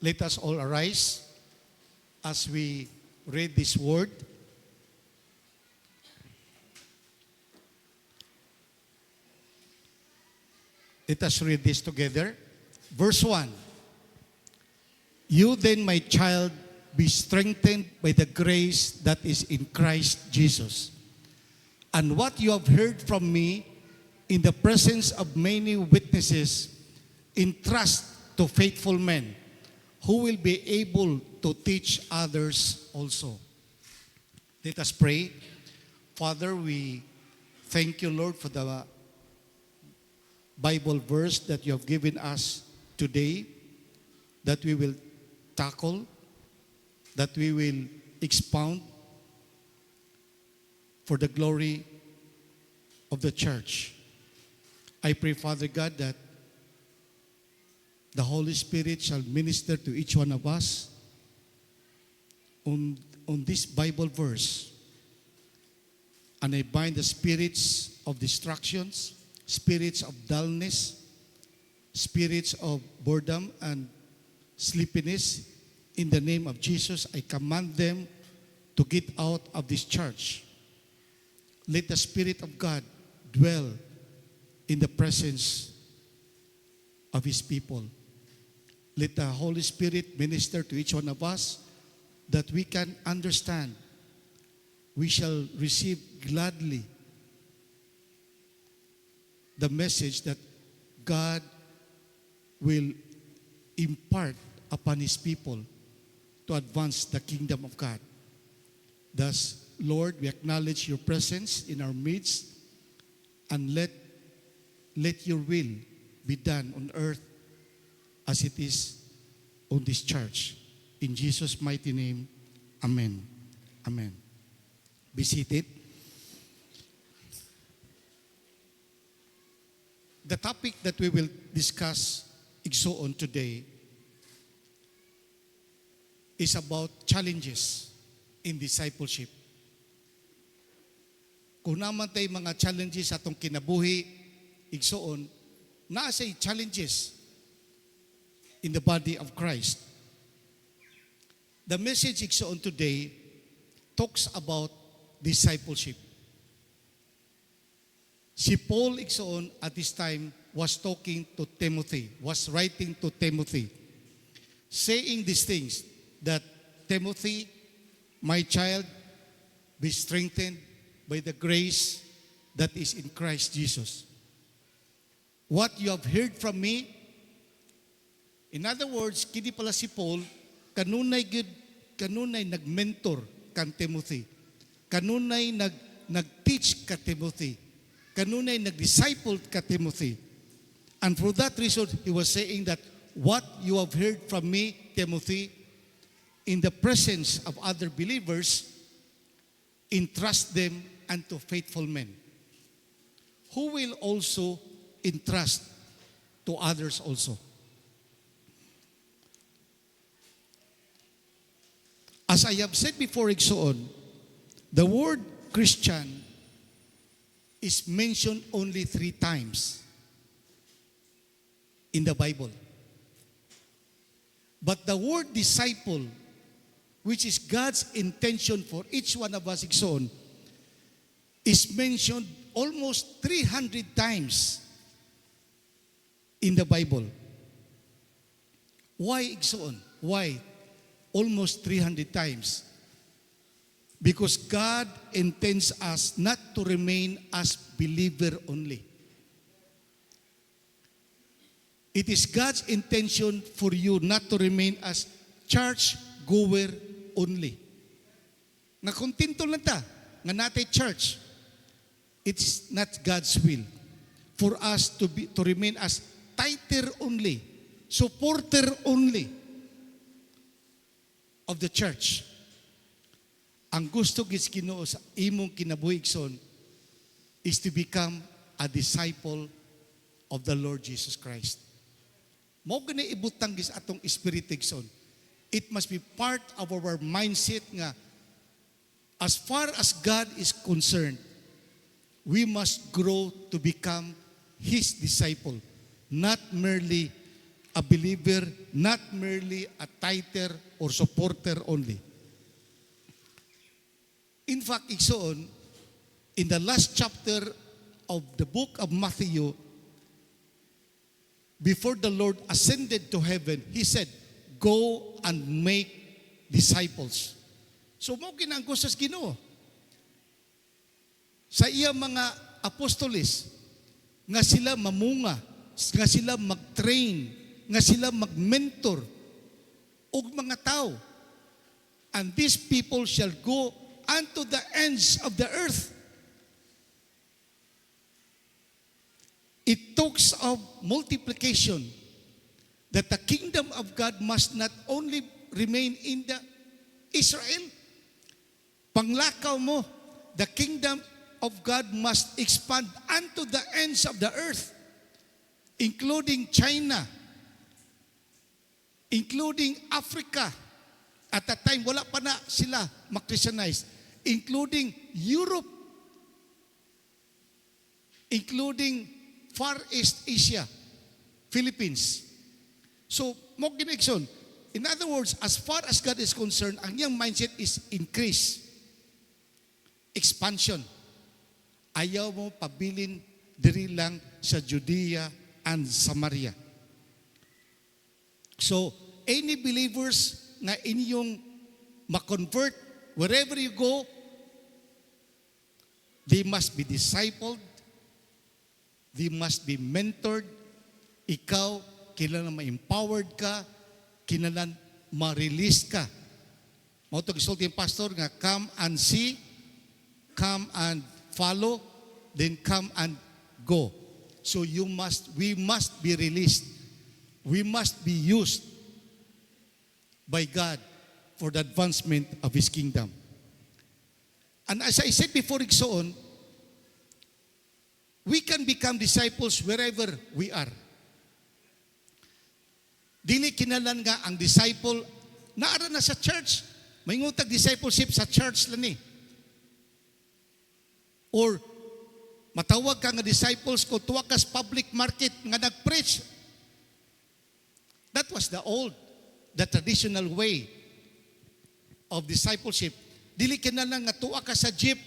Let us all arise as we read this word. Let us read this together. Verse 1. You then, my child, be strengthened by the grace that is in Christ Jesus. And what you have heard from me in the presence of many witnesses, entrust to faithful men who will be able to teach others also. Let us pray. Father, we thank you, Lord, for the Bible verse that you have given us today, that we will tackle, that we will expound for the glory of the church. I pray, Father God, that the Holy Spirit shall minister to each one of us on this Bible verse. And I bind the spirits of distractions, spirits of dullness, spirits of boredom and sleepiness. In the name of Jesus, I command them to get out of this church. Let the Spirit of God dwell in the presence of His people. Let the Holy Spirit minister to each one of us that we can understand. We shall receive gladly the message that God will impart upon His people to advance the kingdom of God. Thus, Lord, we acknowledge your presence in our midst, and let your will be done on earth as it is on this church. In Jesus' mighty name, amen. Amen. Be seated. The topic that we will discuss on today is about challenges in discipleship. Kung naman tayo mga challenges atong kinabuhi, igsoon, naasay challenges in the body of Christ. The message igsoon today talks about discipleship. Si Paul igsoon at this time was talking to Timothy, was writing to Timothy, saying these things, that Timothy, my child, be strengthened by the grace that is in Christ Jesus. What you have heard from me, in other words, kini pala si Paul, kanunay nag-mentor kan Timothy. Kanunay nag-teach ka Timothy. Kanunay nag-disciple ka Timothy. And for that reason, he was saying that what you have heard from me, Timothy, in the presence of other believers, entrust them unto faithful men, who will also entrust to others also. As I have said before, igsoon, the word Christian is mentioned only 3 times in the Bible. But the word disciple, which is God's intention for each one of us, igsoon, is mentioned almost 300 times in the Bible. Why, igsoon? Why? Almost 300 times. Because God intends us not to remain as believer only. It is God's intention for you not to remain as church goer only. Nga kontento lang ta, nga natay church. It's not God's will for us to remain as tither only, supporter only of the church. Ang gusto gis Ginoo sa imong kinabuhi igsoon is to become a disciple of the Lord Jesus Christ. Mao gani ibutang gis atong espiritu igsoon. It must be part of our mindset nga as far as God is concerned, we must grow to become His disciple, not merely a believer, not merely a tither or supporter only. In fact, igsoon, in the last chapter of the book of Matthew, before the Lord ascended to heaven, He said, "Go and make disciples." So mo ginanggo sa Ginoo. Sa iya mga apostoles, nga sila mamunga, nga sila mag-train, nga sila mag-mentor, og mga tao. And these people shall go unto the ends of the earth. It talks of multiplication, that the kingdom of God must not only remain in the Israel. Panglakaw mo, the kingdom of God must expand unto the ends of the earth, including China, including Africa. At that time, wala pa na sila mag-Christianize, including Europe, including Far East Asia, Philippines. So, mo ginigson. In other words, as far as God is concerned, ang iyang mindset is increase, expansion. Ayaw mo pabilin diri lang sa Judea and Samaria. So, any believers na inyong ma-convert, wherever you go, they must be discipled, they must be mentored. Ikaw, kailangan ma-empowered ka, kailangan ma-release ka. Mao to gisulti yung pastor nga, come and see, come and follow, then come and go. So we must be released. We must be used by God for the advancement of His kingdom. And as I said before, igsoon, we can become disciples wherever we are. Dili kinalan nga ang disciple, naara na sa church, may ngutag discipleship sa church lang eh. Or matawag ka nga disciples ko tuwa ka sa public market nga nag-preach. That was the traditional way of discipleship. Dili kinalan nga tuwa ka sa jeep,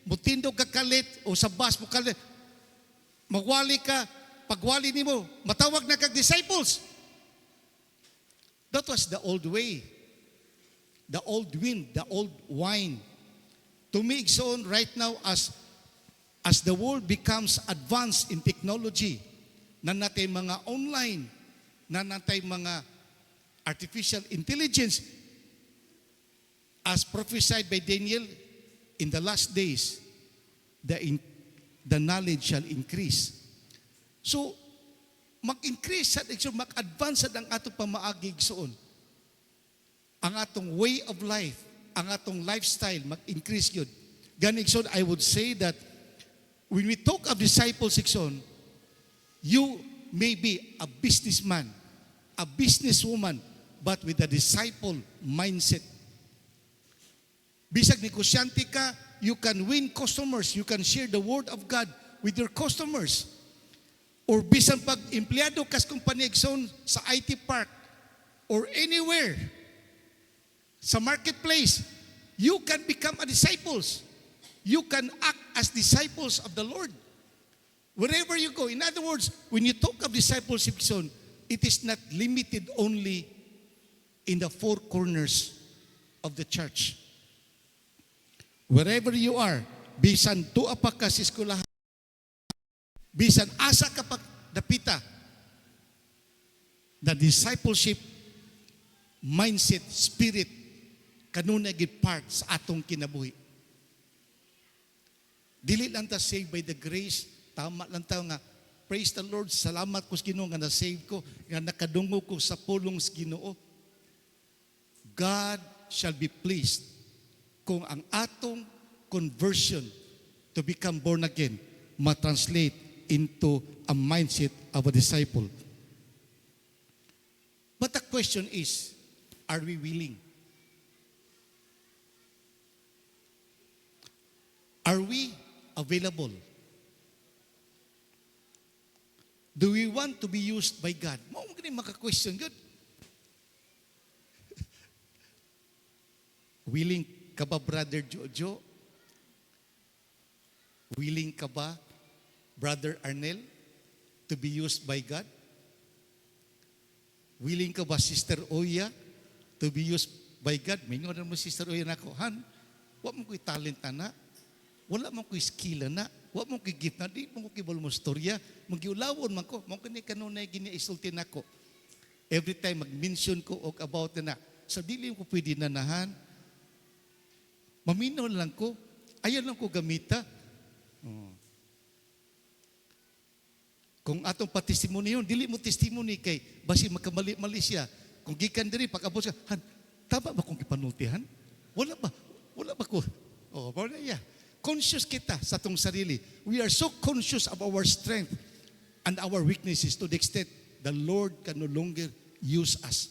mutindog ka kalit o sa bus mo kalit, magwali ka, pagwali nimo, matawag na kag disciples. That was the old way. The old wind, the old wine. To me, igsoon, right now, as the world becomes advanced in technology, na natay mga online, na natay mga artificial intelligence, as prophesied by Daniel, in the last days, the knowledge shall increase. So, mag-increase sad, mag-advance sad ang atong pamaagi igsoon. Ang atong way of life, ang atong lifestyle, mag-increase yun. Gani igsoon, I would say that when we talk of disciples igsoon, you may be a businessman, a businesswoman, but with a disciple mindset. Bisag negosyante ka, you can win customers, you can share the word of God with your customers. Or bisan pag empleyado kas kumpanya igsoon sa IT park or anywhere sa marketplace, you can become a disciples. You can act as disciples of the Lord. Wherever you go. In other words, when you talk of discipleship igsoon, it is not limited only in the four corners of the church. Wherever you are, bisan tuwa pa ka sa eskwelahan, bisan asa ka pa dapita, the discipleship mindset, spirit, kanunay gid part sa atong kinabuhi. Dili lang ta saved by the grace, tama lang ta nga, praise the Lord, salamat ko sa Ginoo nga na-save ko, nga nakadungog ko sa pulong sa Ginoo. God shall be pleased kung ang atong conversion to become born again ma-translate into a mindset of a disciple. But the question is, are we willing? Are we available? Do we want to be used by God? Mao mo gani maka-question God. Willing ka ba, Brother Jojo? Willing ka ba, Brother Arnel, to be used by God? Willing ka ba, Sister Oya, to be used by God? May nga mo, Sister Oya, na ako, Han, wala mo ko'y talent na, wala mo ko'y skill na, wala mo ko'y gift na, di mo ko'y bol mo storya, magiulawon man ko, mo kani kanunay gini-isultin ako. Every time mag-mention ko og about na, so dili ko pwede nanahan, maminaw lang ko, ayaw lang ko gamita. Kung atong patestimony yun, dili mo testimony kay basi magkamali-mali siya. Kung gikan diri pag-abot siya, Han, tama ba kung ipanultihan? Wala ba? Wala ba ko? Oh, wala ya. Conscious kita sa tong sarili. We are so conscious of our strength and our weaknesses to the extent the Lord can no longer use us.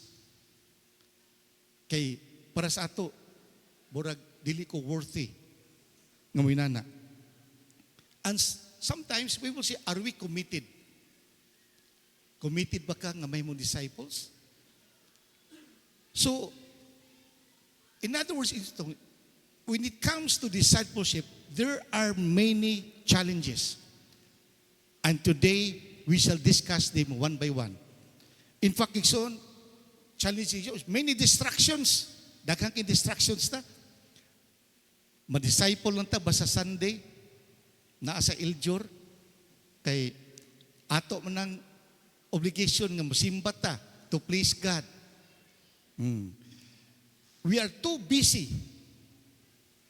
Kay para sa ato, burag dili ko worthy nga moinana. And sometimes we will say, are we committed? Committed ba ka nga may mong disciples? So, in other words, when it comes to discipleship, there are many challenges. And today, we shall discuss them one by one. In fact, Ikson, challenges, many distractions. Daghang distractions ta. Ma-disciple lang ta basta Sunday, naa sa Iljor, kay ato man ang obligation nga mosimba ta to please God. We are too busy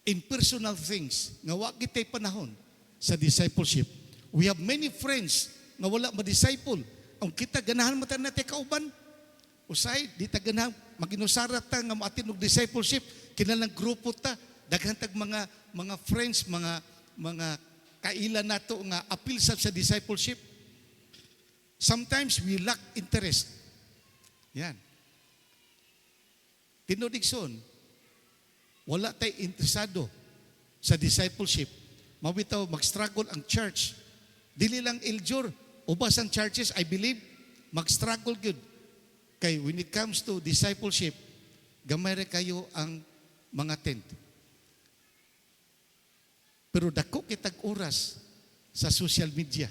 in personal things nga wa kitay panahon sa discipleship. We have many friends nga wala ma-disciple. Ang kita ganahan mo ta natin kauban. Usay, di ta ganahan, maginusara ta nga maatin og discipleship, kinalang grupo ta, daghan tag mga friends, mga kailan nato nga appeal sa discipleship. Sometimes we lack interest. Yan. Tinodigson, wala tayo interesado sa discipleship. Mabitaw, mag-struggle ang church. Dili lang Iljor, ubas ang churches, I believe, mag-struggle good. Kay when it comes to discipleship, gamay ra kayo ang mga tent. Pero dako kitag oras sa social media.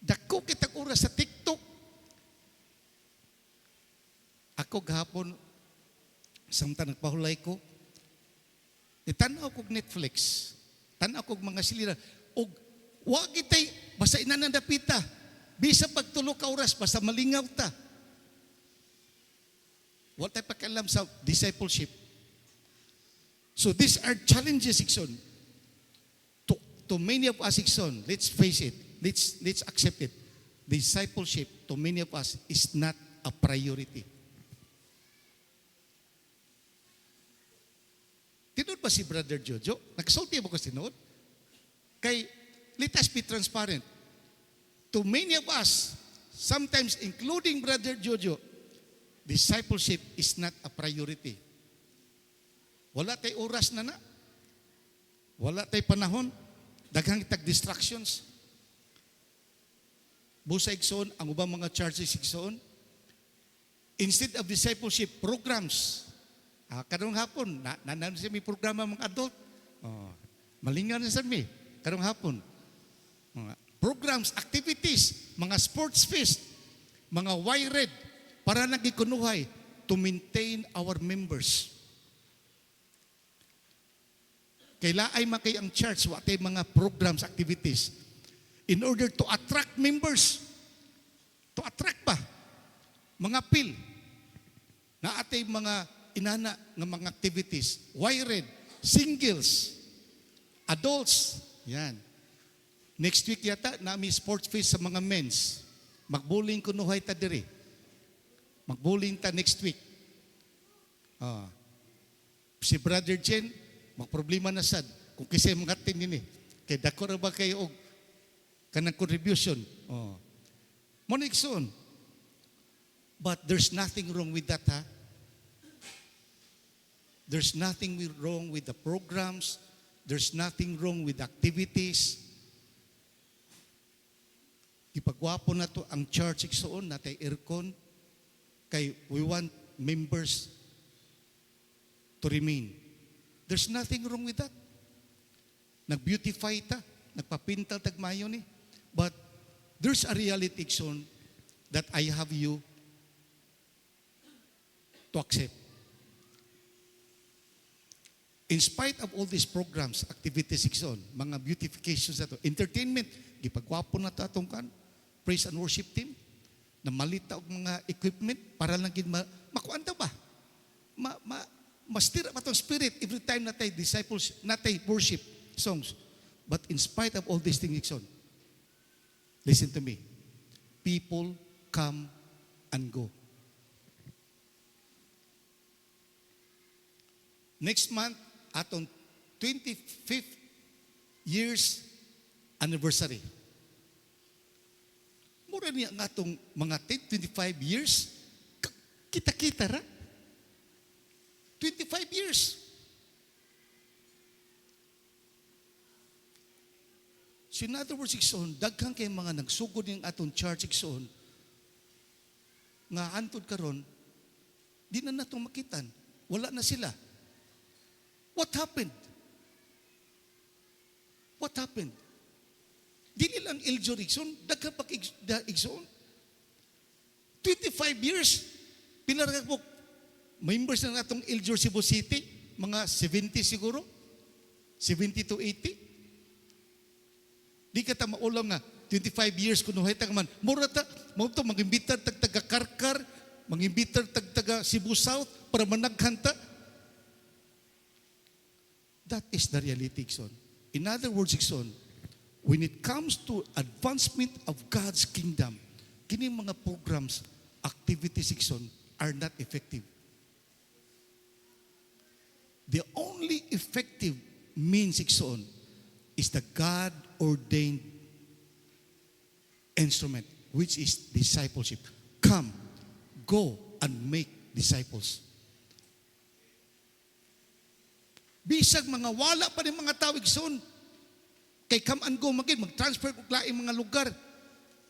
Dako kitag oras sa TikTok. Ako gahapon, samtang nagpahulay ko, tanaw kog Netflix, tanaw kog mga silira, og wa kitay, basta inanandapita, bisa pagtulo ka oras, basta malingaw ta. Wala tayo pakialam sa discipleship. So these are challenges, Ikson. To many of us, Ikson, let's face it, let's accept it. Discipleship, to many of us, is not a priority. Tinood ba si Brother Jojo? Nagsulti mo ko tinood? Kay, let us be transparent. To many of us, sometimes including Brother Jojo, discipleship is not a priority. Wala tay oras na. Wala tay panahon. Daghang itag distractions. Busa Ikson, ang ubang mga churches Ikson, instead of discipleship programs, karong hapon, nanan siya may programa mga adult. Malingaw na siya may, karong hapon. Programs, activities, mga sports fest, mga Y-Red, para nagikunuhay to maintain our members. Kailaay makay ang church, watay mga programs, activities, in order to attract members. To attract pa. Mga PIL. Na atay mga inana ng mga activities. Y-Red, singles, adults. Yan. Next week yata, nami sports fest sa mga men's. Magbuling kunuhay ta diri. Magbuling ta next week. Si Brother Jen, magproblema na sad. Kung kasi mga tinini. Kaya dako na ba kayo og kanang contribution? Monikson. But there's nothing wrong with that, ha? There's nothing wrong with the programs. There's nothing wrong with activities. Ipag gipagwapo na to ang church igsoon natay aircon kay we want members to remain. There's nothing wrong with that. Nag-beautify ta, nagpapintal tagmayo ni. But there's a reality igsoon that I have you to accept. In spite of all these programs, activities igsoon, mga beautifications na to, entertainment, gipagwapo na ta atong kan, praise and worship team, na malita og mga equipment para lang gid makuanta ba? Ma-stir up atong spirit every time natay disciples, natay worship songs. But in spite of all these things igsoon, listen to me. People come and go. Next month, atong 25th years anniversary. Mura niya nga atong mga 10, 25 years, kita-kita ra. 25 years. So in other words, igsoon, daghang kay mga nagsugod ng atong church igsoon, nga antod karon, di na natong makitan. Wala na sila. What happened? What happened? Dili lang Eljor igsoon, daghang pa igsoon. 25 years, pila ra po members na natong Eljor Cebu City, mga 70 siguro, 70 to 80. Di ka ta maulam nga, 25 years kuno hay ta man. Mura ta, mo to magimbitar tag taga Karkar, magimbitar tag taga Cebu South para managhan ta. That is the reality, igsoon. In other words, igsoon, when it comes to advancement of God's kingdom, kini mga programs, activities, igsoon, are not effective. The only effective means, igsoon, is the God-ordained instrument, which is discipleship. Come, go, and make disciples. Bisag mga wala pa rin mga tao igsoon, kay come and go magin, mag-transfer kung laing mga lugar.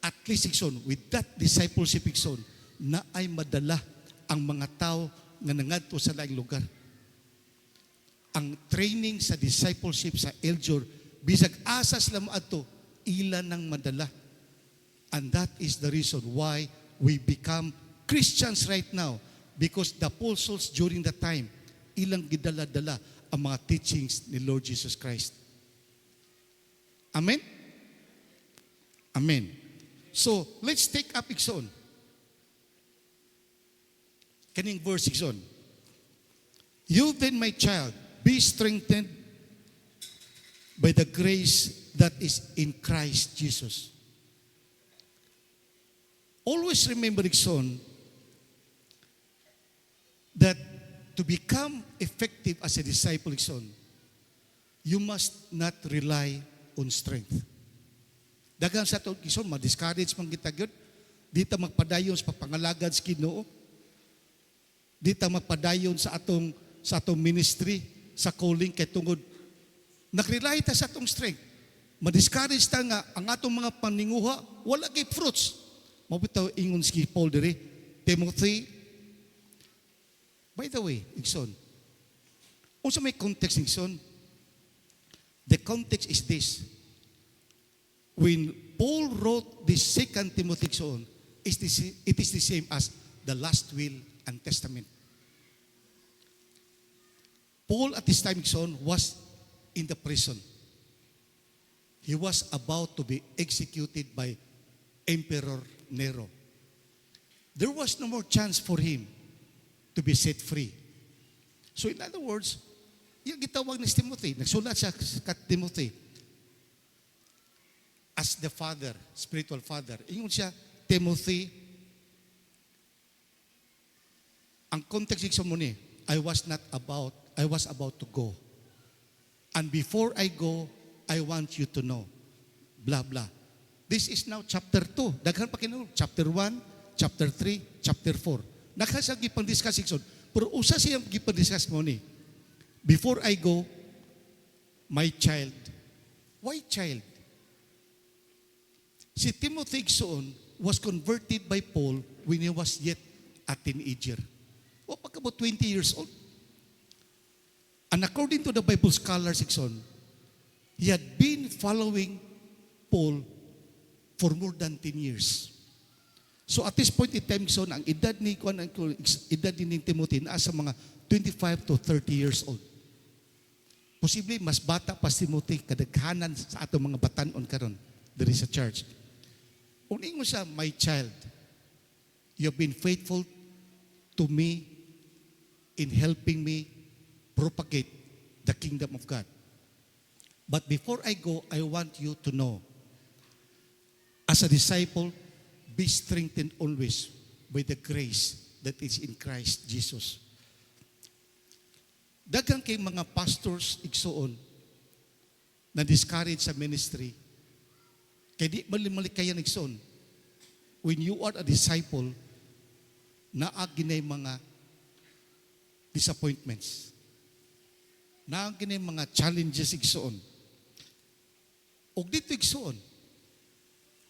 At least igsoon, with that discipleship igsoon, na ay madala ang mga tao nga nangadto sa laing lugar. Ang training sa discipleship sa Eljor, bisag asas lang ato, ilan ang madala. And that is the reason why we become Christians right now, because the apostles during the time, ilang gidala-dala ang mga teachings ni Lord Jesus Christ. Amen? Amen. So, let's take up igsoon. Kaning verse igsoon. You then, my child, be strengthened by the grace that is in Christ Jesus. Always remember igsoon that to become effective as a disciple, igsoon, you must not rely on strength. Daghang sa ito, igsoon, ma-discourage man kita gyud. Di ta magpadayon sa papangalagad sa Ginoo. Di ta magpadayon sa atong ministry, sa calling kay tungod nag-rely ta sa atong strength. Ma-discourage ta nga ang atong mga paninguha wala kay fruits. Mabitaw ingon si Paul diri, Timothy. By the way, igsoon, unsa may context igsoon? The context is this. When Paul wrote the 2 Timothy igsoon, it is the same as the last will and testament. Paul at this time igsoon was in the prison. He was about to be executed by Emperor Nero. There was no more chance for him to be set free. So in other words, yung gitawag ni Timothy, nagsulat siya kay Timothy as the father, spiritual father. Ingon siya, Timothy, ang context sa mo ni, I was about to go. And before I go, I want you to know. Blah, blah. This is now chapter 2. Daghan pa kinuha. Chapter 1, chapter 3, chapter 4. Nakasag gipang-discuss igsoon. Pero usa siyang gipang-discuss mo ni. Before I go, my child. Why child? Si Timothy igsoon was converted by Paul when he was yet a teenager. O pag about 20 years old. And according to the Bible scholars igsoon, he had been following Paul for more than 10 years. So at this point in time igsoon, ang edad ni Timothy nasa mga 25 to 30 years old. Posible mas bata pa si Timothy kadaghanan sa atong mga batanon karon diri sa church. Uning mo siya, my child, you have been faithful to me in helping me propagate the kingdom of God. But before I go, I want you to know, as a disciple, be strengthened always by the grace that is in Christ Jesus. Daghang kay mga pastors igsoon na discourage sa ministry. Kaya di malikayan igsoon. When you are a disciple, naaginay mga disappointments. Naaginay mga challenges igsoon. Og dito igsoon,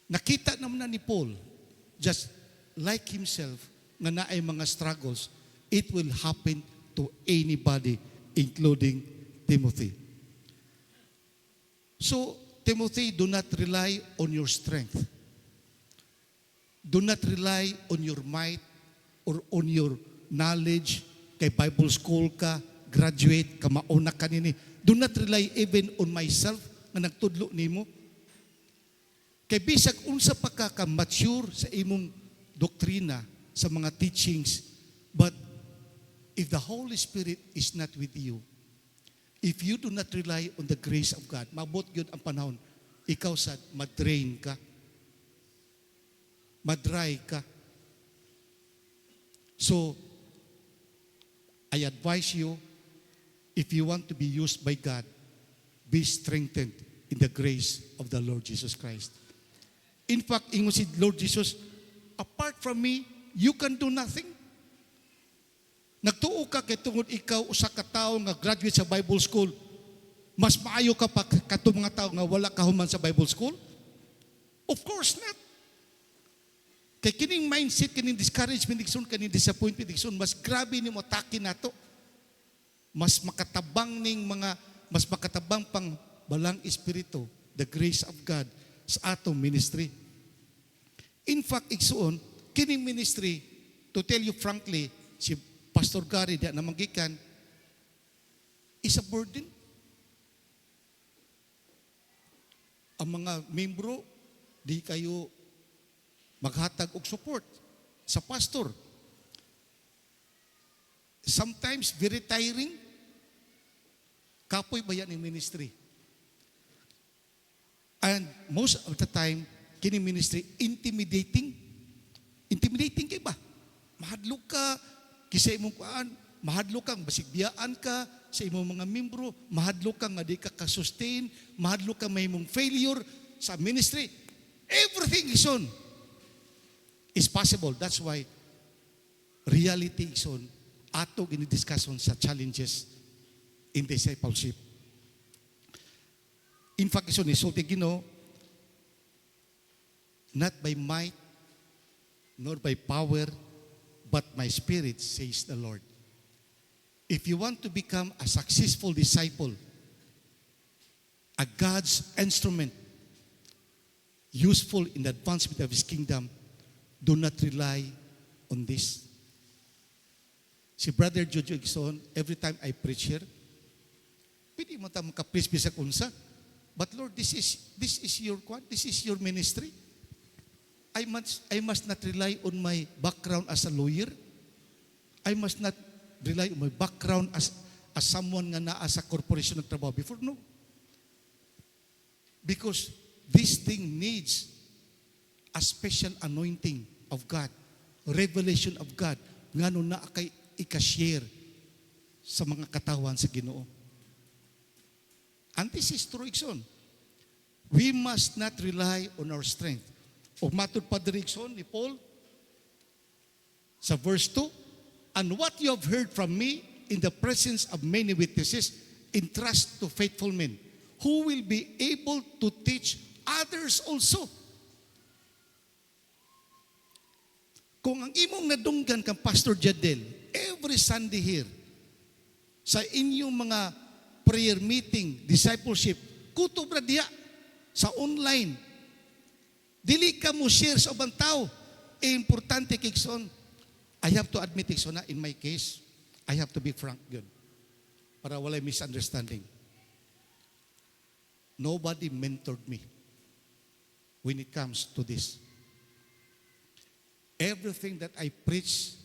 nakita naman na ni Paul, just like himself, nga naay mga struggles, it will happen to anybody, including Timothy. So, Timothy, do not rely on your strength. Do not rely on your might or on your knowledge. Kay Bible school ka, graduate, ka mauna ka nini. Do not rely even on myself nga nagtudlo nimo. Kay bisag unsa pa ka mature sa imong doktrina, sa mga teachings, but if the Holy Spirit is not with you, if you do not rely on the grace of God, mabot yun ang panahon, ikaw sad, madrain ka, madry ka. So, I advise you, if you want to be used by God, be strengthened in the grace of the Lord Jesus Christ. In fact, ingon si Lord Jesus, apart from me, you can do nothing. Nagtuo ka kay tungod ikaw usa ka tawo nga graduate sa Bible school, mas maayo ka pa kato mga tawo nga wala kahuman sa Bible school? Of course not. Kay kining mindset, kining discouragement, kining disappointment, mas grabe nimo atake nato. Mas makatabang pang balang espiritu, the grace of God sa atong ministry. In fact, igsuon, kining ministry, to tell you frankly, si Pastor Gary na namanggikan, is a burden. Ang mga membro, di kayo maghatag og support sa pastor. Sometimes very tiring. Kapoy ba yan yung ministry? And most of the time, kini ministry, intimidating. Intimidating kay ba? Mahadlok ka, kisa imong kuan, mahadlok kang basigbiyaan ka sa imong mga membro, mahadlok kang nga di ka ka-sustain, mahadlok kang may imong failure sa ministry. Everything is on. Is possible. That's why reality is on. Ato gini-discussion sa challenges in discipleship. In fact, is on, isulti Ginoo, not by might, nor by power, but my spirit, says the Lord. If you want to become a successful disciple, a God's instrument, useful in the advancement of His kingdom, do not rely on this. Si Brother Jojo Igsoon, every time I preach here, pwede mo tayo makapreach bisag unsa. But Lord, this is your ministry. I must not rely on my background as a lawyer. I must not rely on my background as someone nga naa sa corporation ng trabaho before. No. Because this thing needs a special anointing of God, revelation of God, nga na kay ika-share sa mga katawan sa Ginoo. And this is true, Ikson. We must not rely on our strength. O matod pa direksyon ni Paul sa verse 2, and what you have heard from me in the presence of many witnesses, entrust to faithful men who will be able to teach others also. Kung ang imong nadunggan kang Pastor Jadel, every Sunday here, sa inyong mga prayer meeting, discipleship, kutob ra diya sa online. Dili ka mo share sa ubang tao. Importante kikson. I have to admit kikson na in my case, I have to be frank good. Para walay misunderstanding. Nobody mentored me when it comes to this. Everything that I preach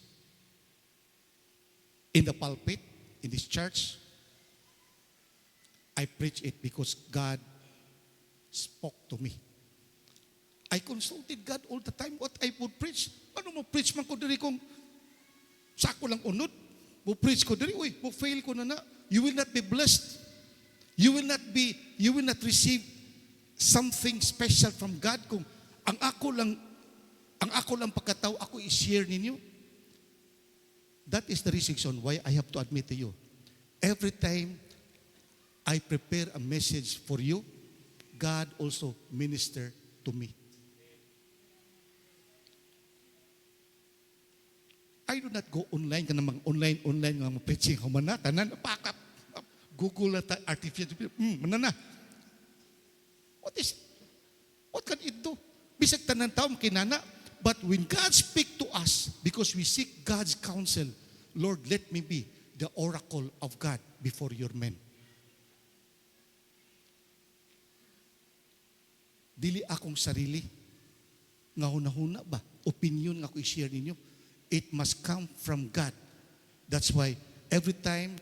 in the pulpit, in this church, I preach it because God spoke to me. I consulted God all the time what I would preach. Ano mo preach man ko diri kung sako lang unod? Mo preach ko diri, uy, mo fail ko na. You will not be blessed. You will not receive something special from God kung ang ako lang pagkatao, ako i-share ninyo. That is the reason why I have to admit to you. Every time I prepare a message for you, God also minister to me. I do not go online ka namang online nga mga preaching humana tanan pakap Google at artificial manana. What can it do? Bisag tanan tawo kinana. But when God speak to us, because we seek God's counsel, Lord, let me be the oracle of God before your men. Dili akong sarili. Nga hunahuna ba? Opinion nga ko i-share ninyo. It must come from God. That's why every time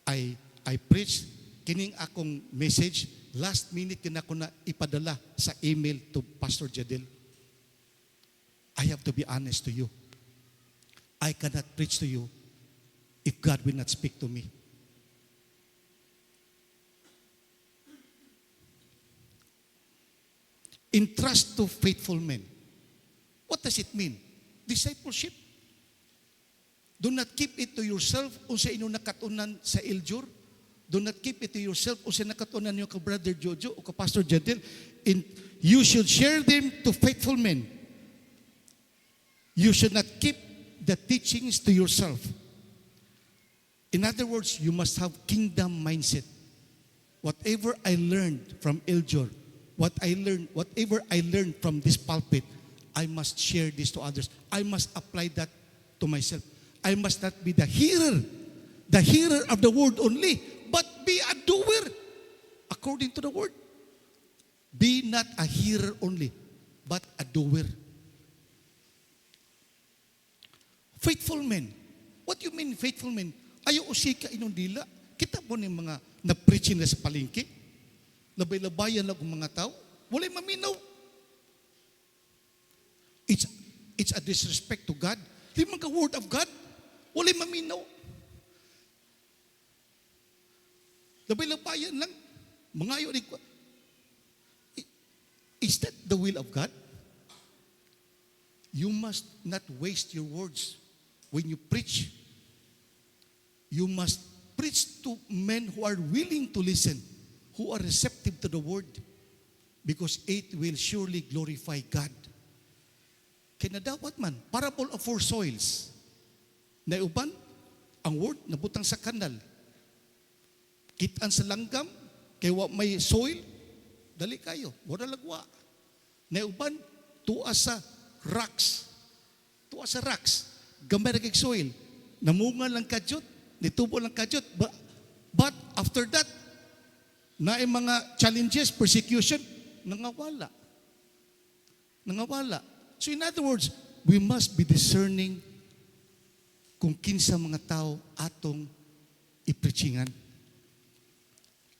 I preach, kining akong message, last minute kina ko na ipadala sa email to Pastor Jadel. I have to be honest to you. I cannot preach to you if God will not speak to me. Entrust to faithful men. What does it mean? Discipleship. Do not keep it to yourself o sa inyo nakatunan sa Iljur. Do not keep it to yourself o sa nakatunan niyo ka Brother Jojo o ka Pastor Jadel. You should share them to faithful men. You should not keep the teachings to yourself. In other words, you must have kingdom mindset. Whatever I learned from Iljur, whatever I learned from this pulpit, I must share this to others. I must apply that to myself. I must not be the hearer of the word only, but be a doer according to the word. Be not a hearer only, but a doer. Faithful men. What do you mean faithful men? Ayaw usika inong dila. Kita po ni mga na-preaching na sa palengke. Labay-labayan lang ang mga tao. Walay maminaw. It's a disrespect to God. Limang ka word of God. Walay maminaw. Labay-labayan lang. Mga ayaw. Is that the will of God? You must not waste your words when you preach. You must preach to men who are willing to listen, who are receptive to the word, because it will surely glorify God. Kinadawat man, parable of four soils. Naiuban, ang word nabutang sa kanal. Kitaan sa langgam, kay wa may soil, dali kayo, wala lagwa. Naiuban, tuwa sa rocks. Tuwa sa rocks. Gamay na kay soil. Namunga lang kadyot, nitubo lang kadyot. But after that, na mga challenges, persecution, nangawala. Nangawala. So in other words, we must be discerning kung kinsa mga tao atong ipreachingan.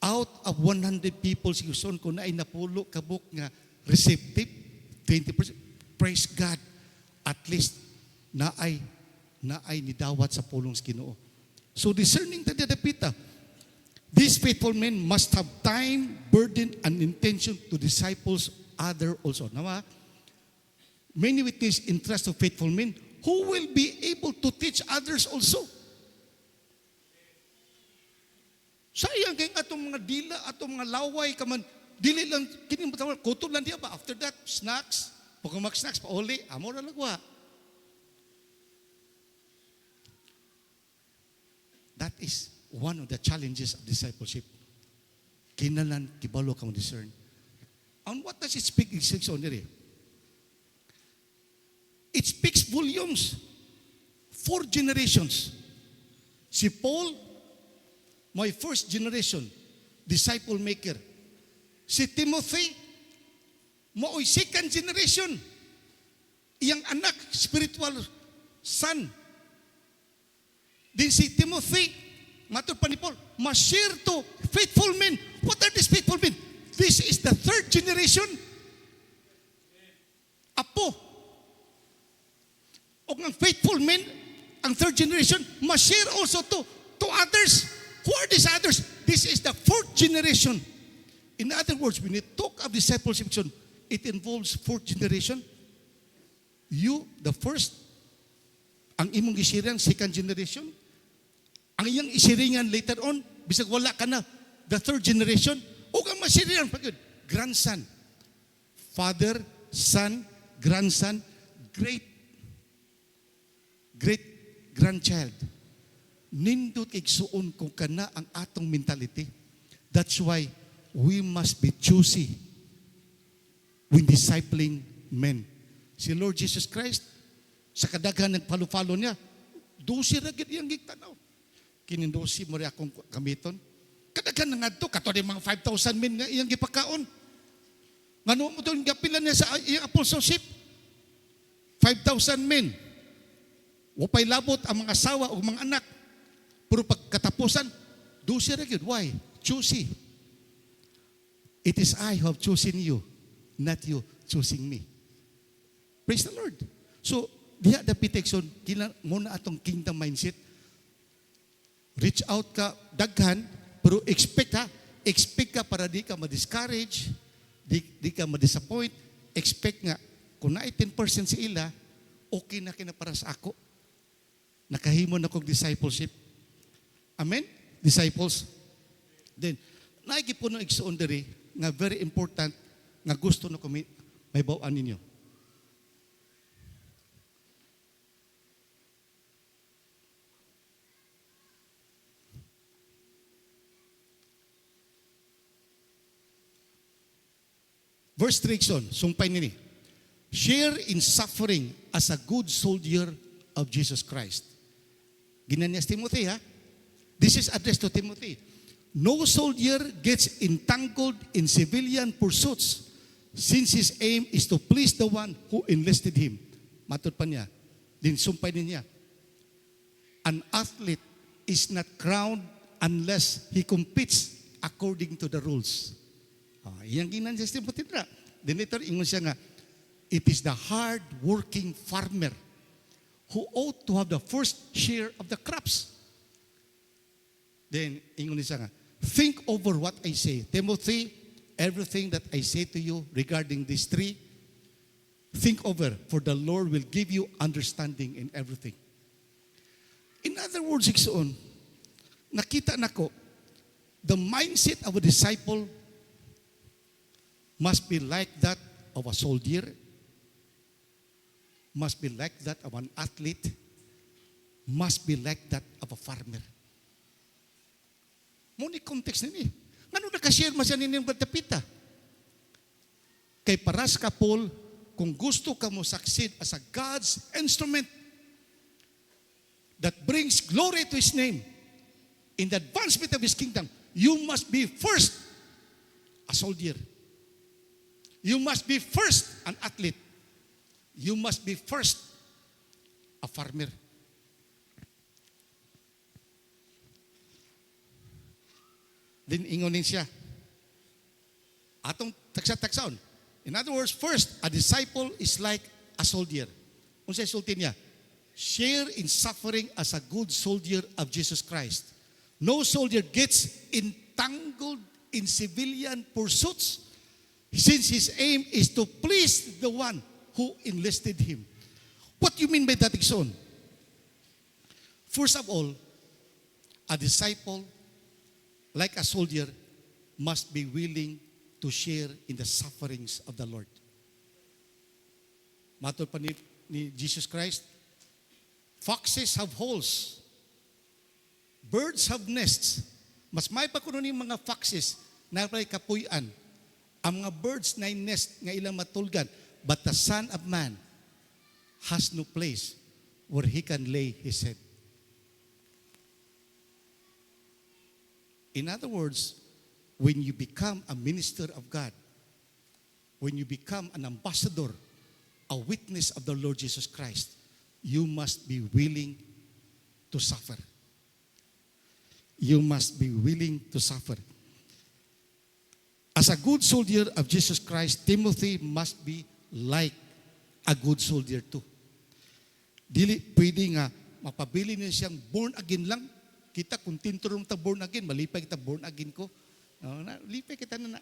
Out of 100 people, sigurson ko na ay napulo kabuk nga receptive, 20%. Praise God. At least na ay nidawat sa pulong sa Ginoo. So discerning the dapita. These faithful men must have time, burden, and intention to disciples other also. Nawa, many with this interest of faithful men who will be able to teach others also. Sayang kay atong mga dila, atong mga laway kaman dili lang kini matawag kutob lang diya ba after that snacks, pagka mag snacks pa uli, amo ra lagwa. That is one of the challenges of discipleship. Kinalan, kibalo kang discern. And what does it speak in 6 only? It speaks volumes. 4 generations. Si Paul, my first generation, disciple maker. Si Timothy, mooy second generation. Iyang anak, spiritual son. Din si Timothy, matur pa ni Paul, ma-share to faithful men. What are these faithful men? This is the 3rd generation. Apo. O ang faithful men, ang 3rd generation, ma-share also to others. Who are these others? This is the 4th generation. In other words, when you talk of discipleship, it involves 4th generation. You, the first, ang imong gisiringan, 2nd generation. Ang iyang isiringan later on, bisag wala ka na, the 3rd generation. O ang masiringan, grandson. Father, son, grandson, great-grandchild. Nindot igsuon kung kana ang atong mentality. That's why we must be choosy when discipling men. Si Lord Jesus Christ, sa kadaghan ng palo-palo niya, 12 ra gid iyang gitanaw. Kinindosi mo rin akong gamiton. Kadaghan na nga ito, kato rin mga 5,000 men nga iyang gipakaon. Ngano mo doon, gapilan niya sa iyang apostleship. 5,000 men. Wapay labot ang mga asawa o mga anak. Pero pagkatapusan, 12 ra gid. Why? Choosy. It is I who have chosen you, not you choosing me. Praise the Lord. So, diha the protection, muna atong kingdom mindset. Reach out ka, daghan, pero expect ka para di ka ma-discourage, di ka ma-disappoint. Expect nga, kung na 10% si ila, okay na kina para sa ako. Nakahimo na kong discipleship. Amen? Disciples. Then, naigipuno igsuon diri nga very important nga gusto na kami may bawaan ninyo. Verse 3, sumpay nini. Share in suffering as a good soldier of Jesus Christ. Ginanyas Timothy, ha? This is addressed to Timothy. No soldier gets entangled in civilian pursuits since his aim is to please the one who enlisted him. Matod pa niya. Din sumpay niya. An athlete is not crowned unless he competes according to the rules. Iyang ginanyas Timothy na. Then later, ingon siya nga, it is the hard-working farmer who ought to have the first share of the crops. Then, ingon siya nga, think over what I say. Timothy, everything that I say to you regarding these 3, think over, for the Lord will give you understanding in everything. In other words, iksoon, nakita nako, the mindset of a disciple must be like that of a soldier, must be like that of an athlete, must be like that of a farmer. Muna context nini. Ngano nakashare man siya nining batapita? Kay paras ka Paul, kung gusto ka mo succeed as a God's instrument that brings glory to His name in the advancement of His kingdom, you must be first a soldier. You must be first an athlete. You must be first a farmer. Then ingonin siya. Atong taksa-taksaon. In other words, first, a disciple is like a soldier. Unsay sulti niya? Share in suffering as a good soldier of Jesus Christ. No soldier gets entangled in civilian pursuits since his aim is to please the one who enlisted him. What do you mean by that, Ikson? First of all, a disciple, like a soldier, must be willing to share in the sufferings of the Lord. Matod pa ni Jesus Christ, foxes have holes, Birds have nests. Mas may pa kuno ni mga foxes na pa'y kapuyan. Ang mga birds na nest nga ilang matulgan. But the Son of Man has no place where He can lay His head. In other words, when you become a minister of God, when you become an ambassador, a witness of the Lord Jesus Christ, you must be willing to suffer. You must be willing to suffer. As a good soldier of Jesus Christ, Timothy must be like a good soldier too. Dili pwede nga mapabili niya siyang born again lang. Kita kung tinturong ta born again, malipay kita born again ko. Lipay kita na.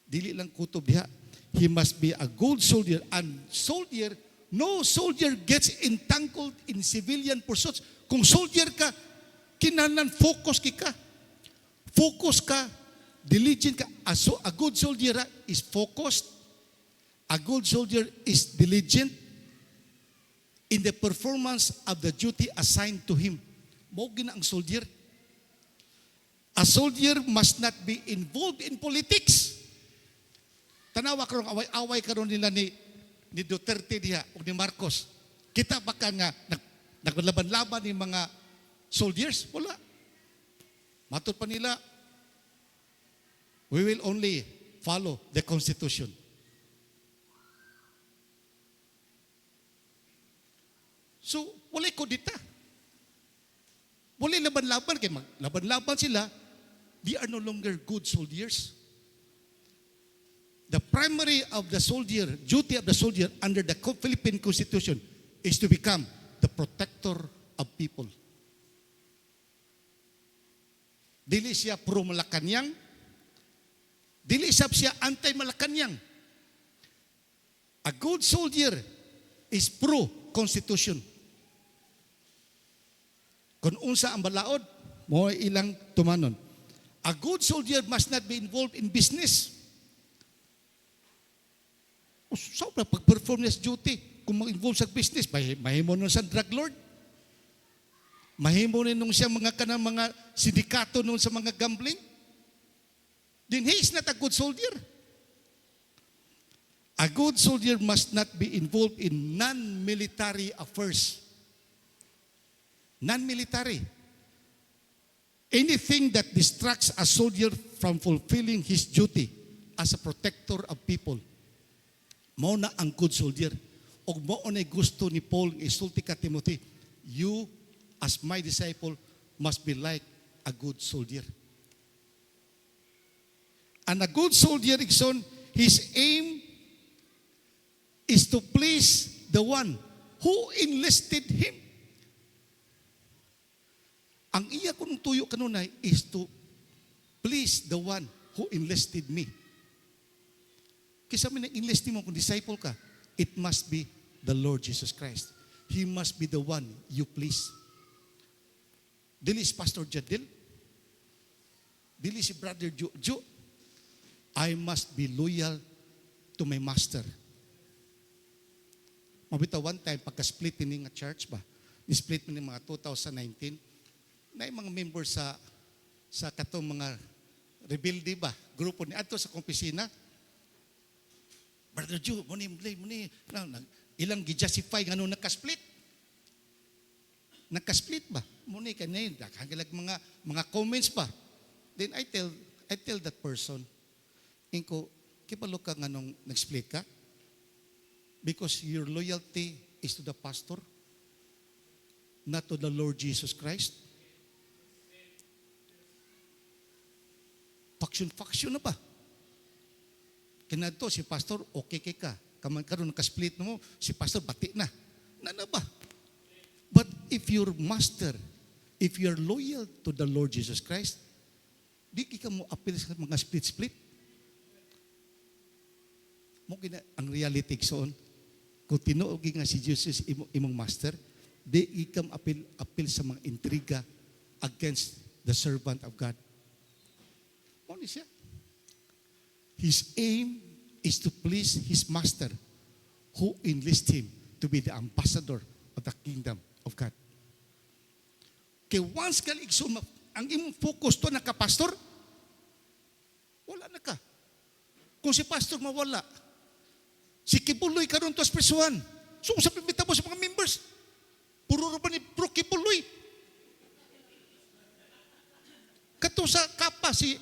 Dili lang kutob diha. He must be a good soldier. And soldier, no soldier gets entangled in civilian pursuits. Kung soldier ka, kinahanglan focus ka. Focus ka, diligent ka. A good soldier is focused. A good soldier is diligent in the performance of the duty assigned to him. Mao gina ang soldier. A soldier must not be involved in politics. Tanawa karong away-away karon nila ni Duterte diha o ni Marcos. Kita baka nga naglaban-laban ni mga soldiers? Wala. Matod pa nila, we will only follow the Constitution. So, wala ko dita. Wala laban-laban. Kaya laban-laban sila, they are no longer good soldiers. The primary of the soldier, duty of the soldier under the Philippine Constitution is to become the protector of people. Dili siya pro-Malacanang, dili siya anti-Malacanang. A good soldier is pro-Constitution. Kung unsa ang balaod, mo ilang tumanon. A good soldier must not be involved in business. So, pag-perform niya sa duty, kung mag-involve sa business, mahimo nun sa drug lord. Mahimo nun siya mga kanang mga sindikato nun sa mga gambling. Then he is not a good soldier. A good soldier must not be involved in non-military affairs. Non-military. Anything that distracts a soldier from fulfilling his duty as a protector of people. Mao na ang good soldier. O mao na gusto ni Paul isulti ka Timothy, you as my disciple must be like a good soldier. And a good soldier, Ikson, his aim is to please the one who enlisted him. Ang iya kung tuyo kanunay is to please the one who enlisted me. Kisa man enlist mo kung disciple ka, it must be the Lord Jesus Christ. He must be the one you please. Dili si Pastor Jadil. Dili si Brother Joe. I must be loyal to my master. Mabita one time, pagka-split ni nga church ba? Ni-split ni mga 2019, na yung mga members sa katong mga rebelde ba? Grupo ni ato sa kompisina. Brother Joe, muni, ilang gi-justify nga nung nakasplit. Nakasplit ba? Muni kanay, hanggalag mga comments ba? Then I tell that person, inko, kipalo ka nga nung nag-split ka? Because your loyalty is to the pastor, not to the Lord Jesus Christ. Faction na ba? Kinadto si pastor, okay ka. Karon naka-split mo, si pastor bati na. Nana ba? But if your master, if you're loyal to the Lord Jesus Christ, di ka mo appeal sa mga split-split. Mo kina ang reality soon. Kung tinuog nga si Jesus imong master, di ka appeal sa mga intriga against the servant of God. Mo ni siya. His aim is to please his master who enlist him to be the ambassador of the kingdom of God. Kaya once ka ang imong focus to nakapastor, wala na ka. Kung si pastor mawala, si Kibuloy karon to as presuhan. So sa pipita mo sa mga members, puro ra ba ni Pro Kibuloy? Kato sa kapa si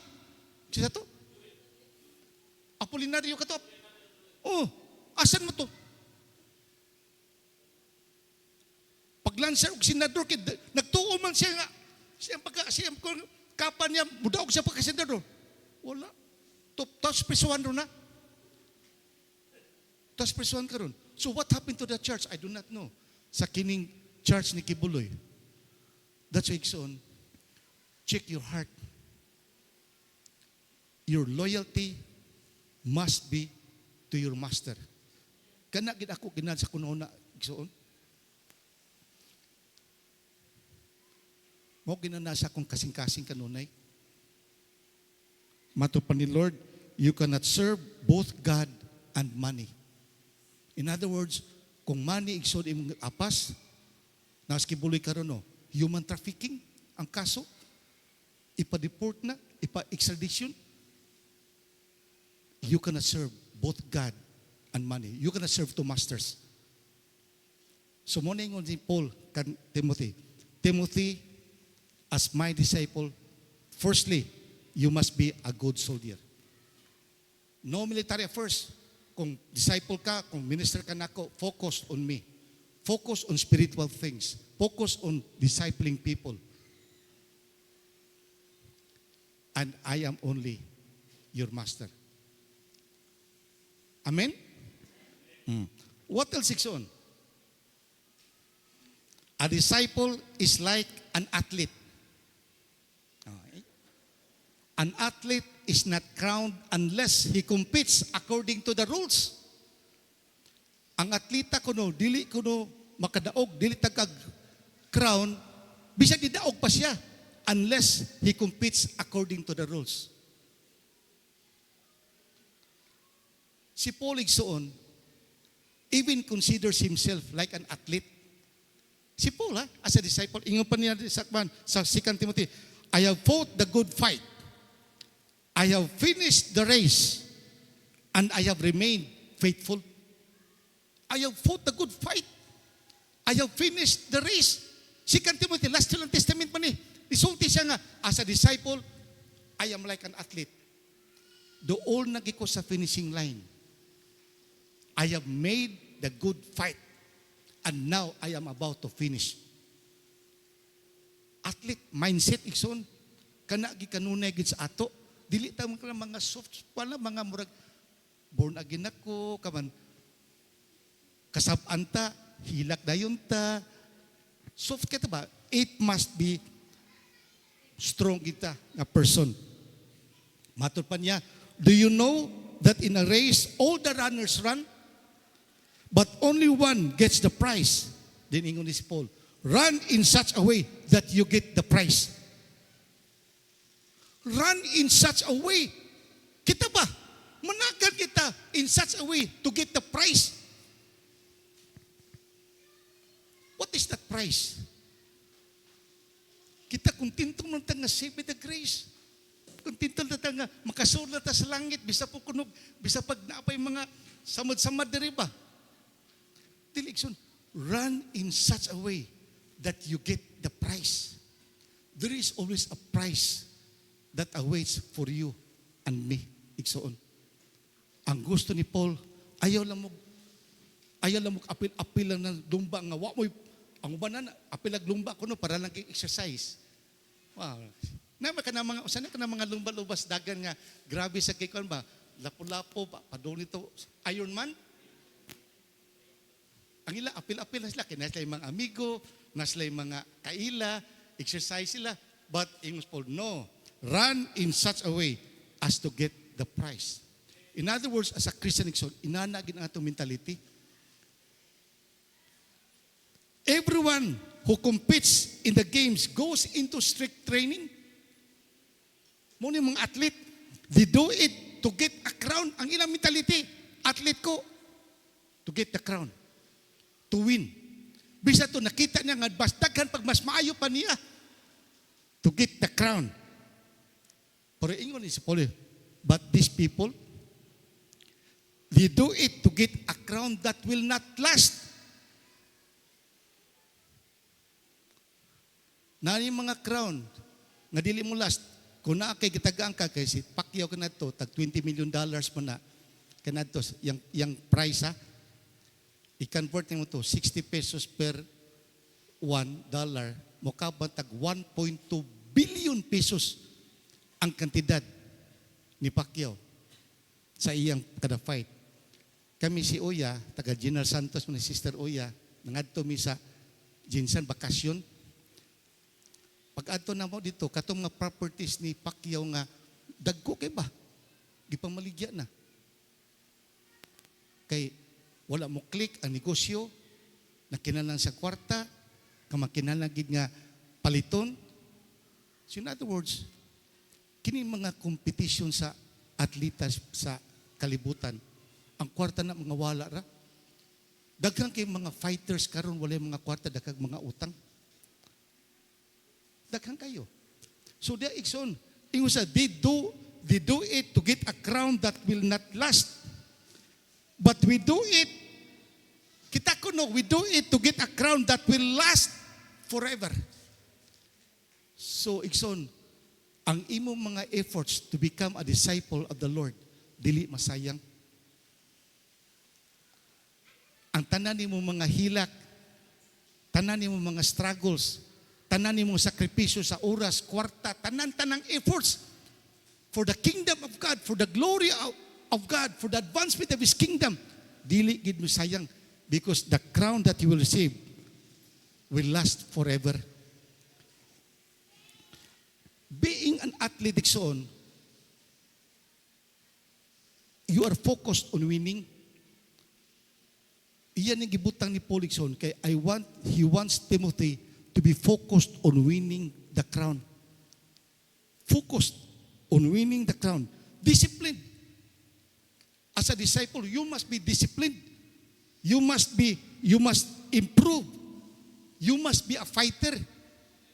to? Apolinario kato. Oh, asan mo to? Paglanser og senador kid nagtuo man siya nga siya kapa niya mudaog siya pagka senador. Wala. Tapos prisuhan ron na. Tapos prisuhan ka ron. So what happened to the church? I do not know. Sa kining church ni Kibuloy. That's why Ikson, check your heart. Your loyalty must be to your master. Kana gid ako ginad sa kununa Ikson. Mo ginanasa kong kasing-kasing kanunay. Mato pa ni Lord, you cannot serve both God and money. In other words, kung money igsod imong apas, nas Kibuloy karon no, human trafficking ang kaso, ipa-deport na, ipa-extradition, you cannot serve both God and money. You cannot serve two masters. So mo na ingon si Paul kan Timothy. Timothy, as my disciple, firstly, you must be a good soldier. No military first. Kung disciple ka, kung minister ka nako, focus on me. Focus on spiritual things. Focus on discipling people. And I am only your master. Amen? What else is on? A disciple is like an athlete. An athlete is not crowned unless he competes according to the rules. Ang atleta kuno dili kuno makadaog, dili tagag crown, bisag didaog pa siya unless he competes according to the rules. Si Paul igsoon even considers himself like an athlete. Si Paul as a disciple, ingon pa niya sa 2 Timothy, I have fought the good fight. I have finished the race and I have remained faithful. I have fought the good fight. I have finished the race. 2 Timothy, last till testament pa ni. Isulti siya nga, as a disciple, I am like an athlete. Dool nagiko sa finishing line. I have made the good fight and now I am about to finish. Athlete mindset ikson kana gikanunay gid sa ato. Dili ta mga soft wala mga murag born again ako kaman kasab-anta hilak dayon ta soft kita ba, it must be strong kita nga person. Matud pa niya, do you know that in a race all the runners run but only one gets the prize? Then ingon ni Paul, run in such a way that you get the prize. Run in such a way. Kita ba? Managan kita in such a way to get the prize. What is that prize? Kita kontento man ta nga save by the grace. Kontento na ta nga makasulat ta sa langit bisa po kunog, bisa pag naapay mga samad-samad diri ba? Dilikson, run in such a way that you get the prize. There is always a prize that awaits for you and me. Iksoon. Ang gusto ni Paul, ayaw lang mo apil lang ng lumba nga wa mo ang uban na apil ag lumba kuno para lang kay exercise. Wow. Nama ka na mga usan ka na mga lumba-lubas dagan nga grabe sa kay kon ba lapo-lapo pa padung nito Ironman. Ang ila apil-apil na sila kay naslay mga amigo, naslay mga kaila, exercise sila. But Amos Paul, no. Run in such a way as to get the prize. In other words, as a Christian, inanagin ang atong mentality. Everyone who competes in the games goes into strict training. Muna yung mga athlete, they do it to get a crown. Ang ilang mentality, athlete ko, to get the crown. To win. Bisa to nakita niya nga, daghan pag mas maayo pa niya. to get the crown. Pero ingon ni si Paul, but these people, they do it to get a crown that will not last. Nani mga crown nga dili mo last. Kung naa kay gitagaan ka kay si Pacquiao kanato tag $20 million man na kanato yang price ha. I-convert mo to 60 pesos per $1, mukabang tag 1.2 billion pesos ang kantidad ni Pacquiao sa iyang kada fight. Kami si Oya, taga General Santos, ni Sister Oya, nangadto mi sa Jinsan bakasyon. Pag adto na mo dito, katong mga properties ni Pacquiao nga dagko kay ba? Gipamaligya na. Kay wala mo click ang negosyo, nakinahanglan sa kwarta, kamakinahanglan gid nga paliton. So in other words, kini mga competition sa atletas sa kalibutan, ang kwarta na mga wala ra. Daghang kay mga fighters karon wala mga kwarta, daghang mga utang. Daghang kayo. So they ikson, ingon sa they do it to get a crown that will not last. But we do it, kita ko no, we do it to get a crown that will last forever. So ikson, ang imong mga efforts to become a disciple of the Lord, dili masayang. Ang tanan nimo mga hilak, tanan nimo mga struggles, tanan nimo sakripisyo sa oras, kwarta, tanan-tanang efforts for the kingdom of God, for the glory of God, for the advancement of His kingdom, dili gid mo sayang, because the crown that you will receive will last forever. Being an athlete, Dixon, you are focused on winning. Iyan ang gibutang ni Paul Dixon, kay he wants Timothy to be focused on winning the crown. Focused on winning the crown. Disciplined. As a disciple, you must be disciplined. You must improve. You must be a fighter.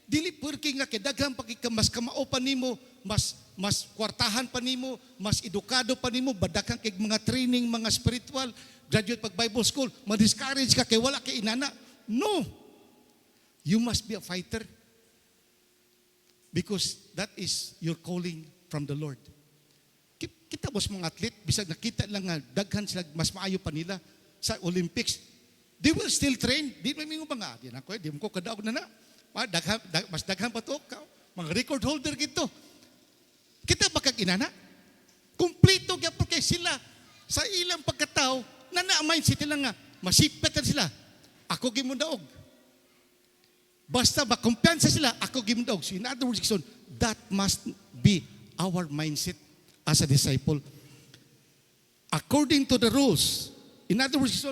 Dili porque nga kay daghang mas kamao pa nimo, mas kwartahan pa nimo, mas edukado pa nimo, badaghang kay mga training, mga spiritual, graduate pag Bible school, ma-discourage ka kay wala kay inana. No. You must be a fighter. Because that is your calling from the Lord. Kita bos mga athlete, bisag nakita lang nga daghan sila mas maayo pa nila sa Olympics. They will still train. Di may mingo ba nga? Di na ko, di mo ko kadaog na na. Mas daghan pa to. Mga record holder gito. Kita ba kag inana? Kumplito gyapon kay sila sa ilang pagkatao na na-mindset nila nga masipet sila. Ako gimundaog. Basta ba kumpiyansa sila, ako gimdog. So in other words, that must be our mindset as a disciple. According to the rules, in other words,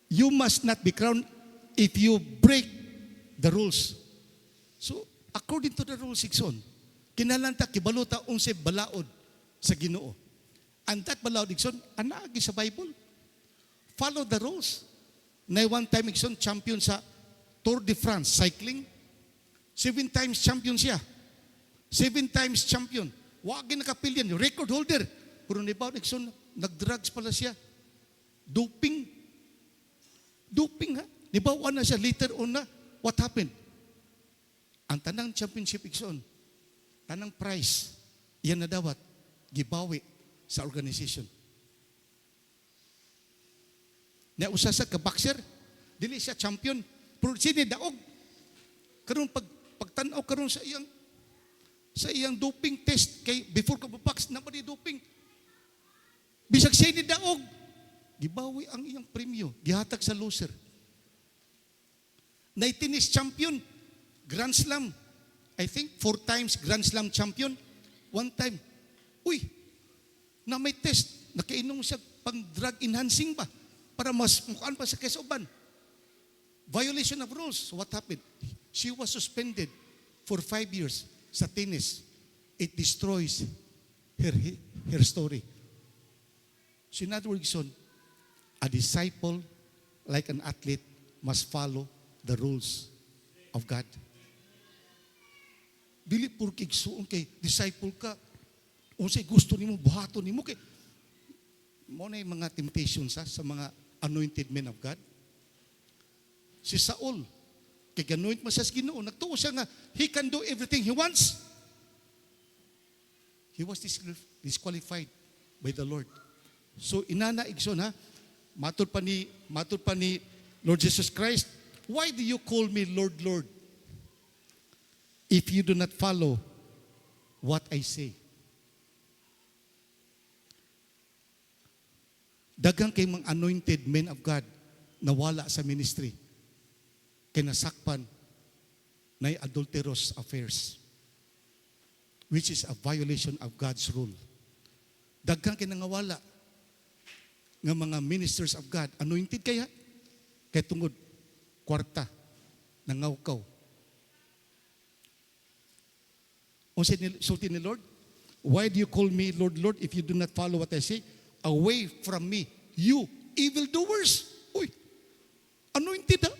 you must not be crowned if you break the rules. So, according to the rules, kinalanta, kibaluta, unse balaod sa Ginoo. And that balaod, anaagi sa Bible. Follow the rules. Na one time, champion sa Tour de France, cycling. 7 times champion siya. 7 times champion. Wagin nakapilyan, record holder. Pero nibaw, nag-drugs pala siya. Doping. Doping ha. Nibaw na siya, later on na. What happened? Ang tanang championship, tanang prize, yan na dawat, gibawi sa organization. Na usa sa ka-boxer, dili siya champion, pero sini daog. Karon pagtanaw karon sa iyang doping test kay before ka box na di doping. Bisag siya ni daog, gibawi ang iyang premyo, gihatag sa loser. Na tennis champion, Grand Slam. I think 4 times Grand Slam champion. 1 time. Uy, na may test, nakainom siya pang drug enhancing ba? Para mas mukhaan pa sa kesauban. Violation of rules. So what happened? She was suspended for 5 years sa tennis. It destroys her story. So in other words, a disciple, like an athlete, must follow the rules of God. dili purki igsuon kay disciple ka. Unsay gusto nimo buhaton nimo kay mo na yung mga temptations sa mga anointed men of God. Si Saul, kay ganoint mo siya sa Ginoo, nagtuo siya nga he can do everything he wants. He was disqualified by the Lord. So inana igsoon ha, matud pa ni Lord Jesus Christ, why do you call me Lord, Lord, if you do not follow what I say? Dagang kay mga anointed men of God nawala sa ministry kay nasakpan na adulterous affairs, which is a violation of God's rule. Dagang kay nangawala nga mga ministers of God, anointed kaya kay tungod kwarta nangawkaw. Unsay sulti ni Lord? Why do you call me Lord, Lord, if you do not follow what I say? Away from me, you evildoers. Uy, anointed ha?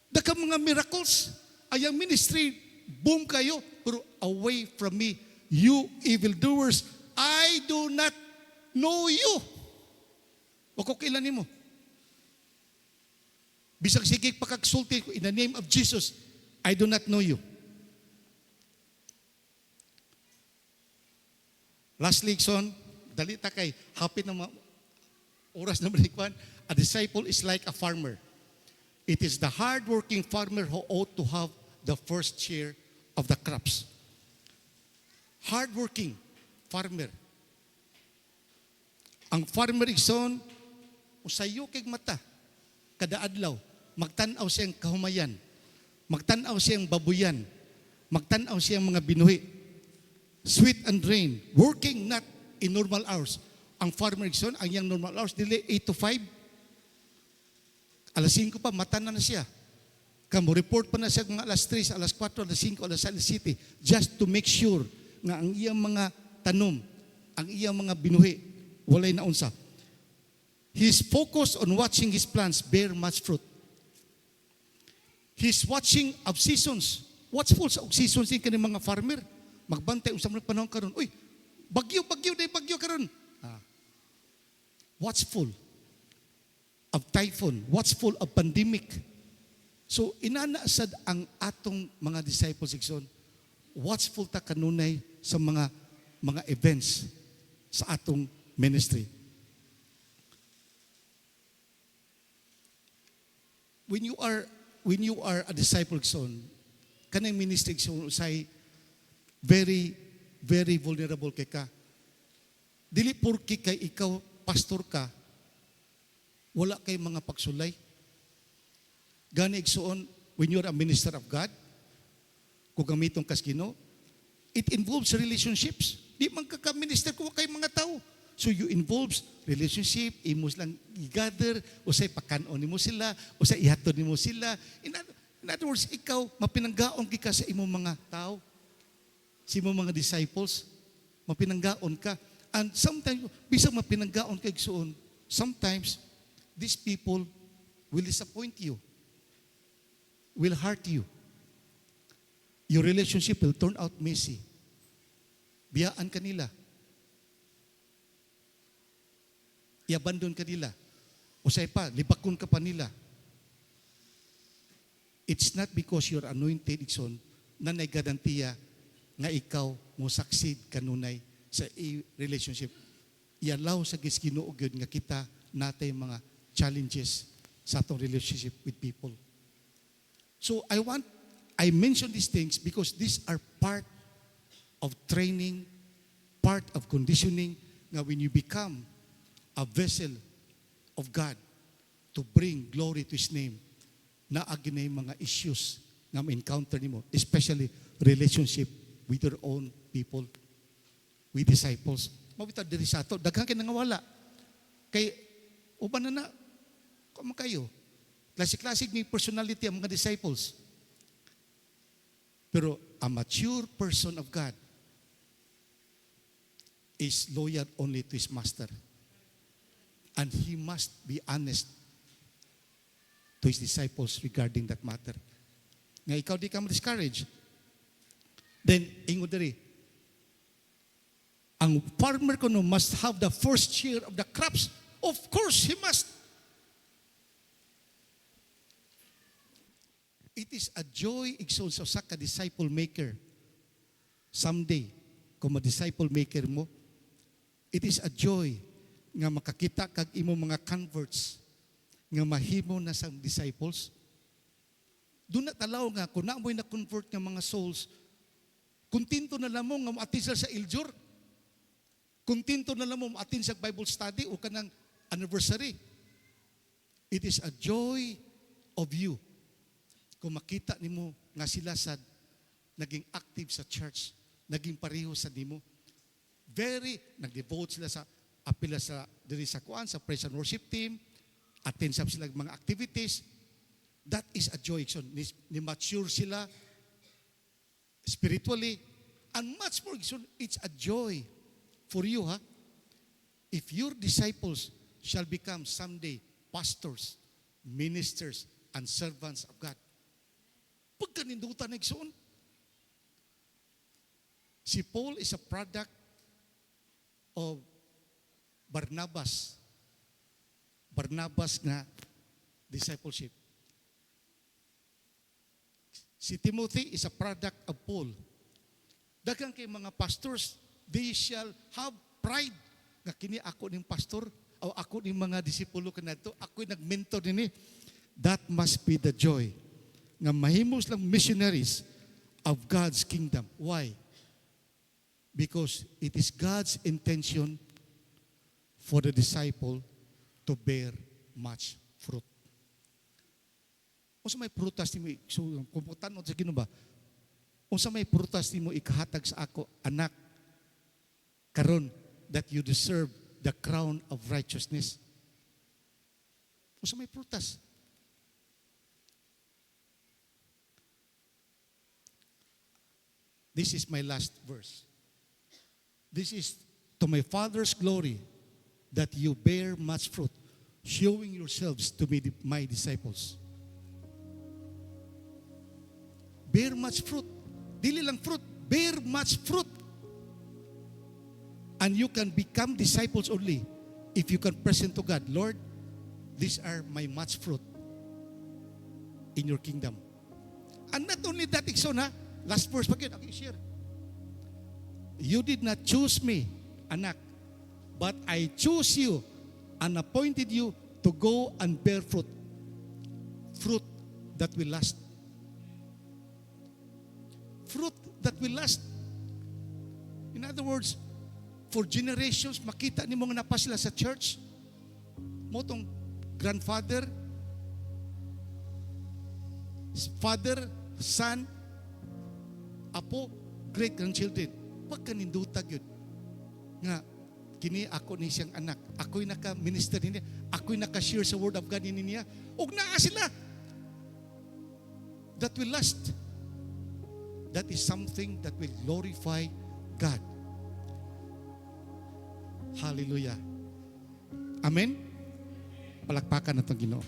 Daghang mga miracles, ayang ministry, boom kayo, pero away from me, you evildoers, I do not know you. O kung kailan mo. Bisag sige pakagsulti ko, in the name of Jesus, I do not know you. Lastly, son, dalita kay, hapit na oras na malikwan, a disciple is like a farmer. It is the hard-working farmer who ought to have the first share of the crops. Hard-working farmer. Ang farmer igsoon, usayo kay mata, kada adlaw, magtanaw siyang kahumayan, magtanaw siyang babuyan, magtanaw siyang mga binuhi, sweat and rain, working not in normal hours. Ang farmer igsoon, ang yang normal hours, dili 8 to 5, alas 5 pa, mata na siya. Kamo report pa na siya mga alas 3, alas 4, alas 5, alas 7, just to make sure nga ang iyang mga tanom, ang iyang mga binuhi, walay naunsa. He's focused on watching his plants bear much fruit. He's watching of seasons. Watchful sa seasons yung kanyang mga farmer. Magbantay usam ng panahon karon. Uy, bagyo karon. Watchful of typhoon, watchful of pandemic. So inana sad ang atong mga disciples igsoon, watchful ta kanunay sa mga events sa atong ministry. When you are a disciple igsoon, kanang ministry igsoon usay very very vulnerable kay ka. Dili porki kay ikaw pastor ka, wala kay mga pagsulay. Gani igsuon, when you're a minister of God, kung gamitong kas Ginoo, it involves relationships. Di man ka minister kung kay mga tao. So you involves relationship, imos lang i-gather, usay pakanon nimo sila, usay ihatod nimo sila. In other words, ikaw mapinanggaon ka sa imong mga tao, sa imong mga disciples, mapinanggaon ka. And sometimes, bisag mapinanggaon ka igsuon, sometimes these people will disappoint you, will hurt you. Your relationship will turn out messy. Biyaan ka nila. I-abandon ka nila. Usay pa, libakon ka pa nila. It's not because you're anointed, Ikson, na nagadantiya nga ikaw mo succeed kanunay sa relationship. I-allow sa Ginoo gyud nga kita natay mga challenges sa atong relationship with people. So I mention these things because these are part of training, part of conditioning, nga when you become a vessel of God to bring glory to His name, na aginay mga issues nga ma-encounter nimo, especially relationship with your own people, with disciples. Mabitad diri sa ato, daghang kay nangawala. Kay uban na kamo kayo. Classic may personality ang mga disciples. Pero a mature person of God is loyal only to his master. And he must be honest to his disciples regarding that matter. Nga ikaw di ka ma-discourage. Then, ingon diri, ang farmer ko no must have the first share of the crops. Of course, he must. It is a joy igsoon sa usa ka disciple maker. Someday, kung ma-disciple maker mo, it is a joy nga makakita kag imo mga converts nga mahimo na sang disciples. Doon na talaw nga, kung naamoy na convert nga mga souls, kuntinto na lang mo nga ma-attend sa Iljur. Kuntinto na lang mo ma-attend sa Bible study o kanang anniversary. It is a joy of you kung makita nimo nga sila sad naging active sa church, naging pareho sa nimo. Very nag-devote sila sa apila sa diri sa kuan sa praise and worship team, attend sa sila mga activities. That is a joy. So, ni mature sila spiritually and much more. So, it's a joy for you, ha? If your disciples shall become someday pastors, ministers, and servants of God. Pagkanindutan na igsoon. Si Paul is a product of Barnabas. Barnabas nga discipleship. Si Timothy is a product of Paul. Daghang kay mga pastors, they shall have pride nga kini ako ning pastor o ako ning mga disipulo kanadto, ako nagmentor dinhi. That must be the joy nga mahimos lang missionaries of God's kingdom. Why? Because it is God's intention for the disciple to bear much fruit. Unsa may prutas nimo so kumputan sa Ginoo ba? Unsa may prutas nimo ikahatag sa ako, anak, karon that you deserve the crown of righteousness? Unsa may prutas? This is my last verse. This is to my Father's glory that you bear much fruit, showing yourselves to be my disciples. Bear much fruit. Dili lang fruit, bear much fruit. And you can become disciples only if you can present to God, Lord, these are my much fruit in your kingdom. And not only that, Ikson, ha? Last verse pa kayo, share. You did not choose me, anak, but I chose you and appointed you to go and bear fruit. Fruit that will last. Fruit that will last. In other words, for generations, makita ni mga napa sila sa church. Motong grandfather, father, son, apo, great-grandchildren. Pagkanindutag yun. Nga, kini ako ni siyang anak. Ako'y naka-minister niya. Ako'y naka-share sa word of God niya. Ug naa sila. That will last. That is something that will glorify God. Hallelujah. Amen? Palakpakan na itong Ginoo.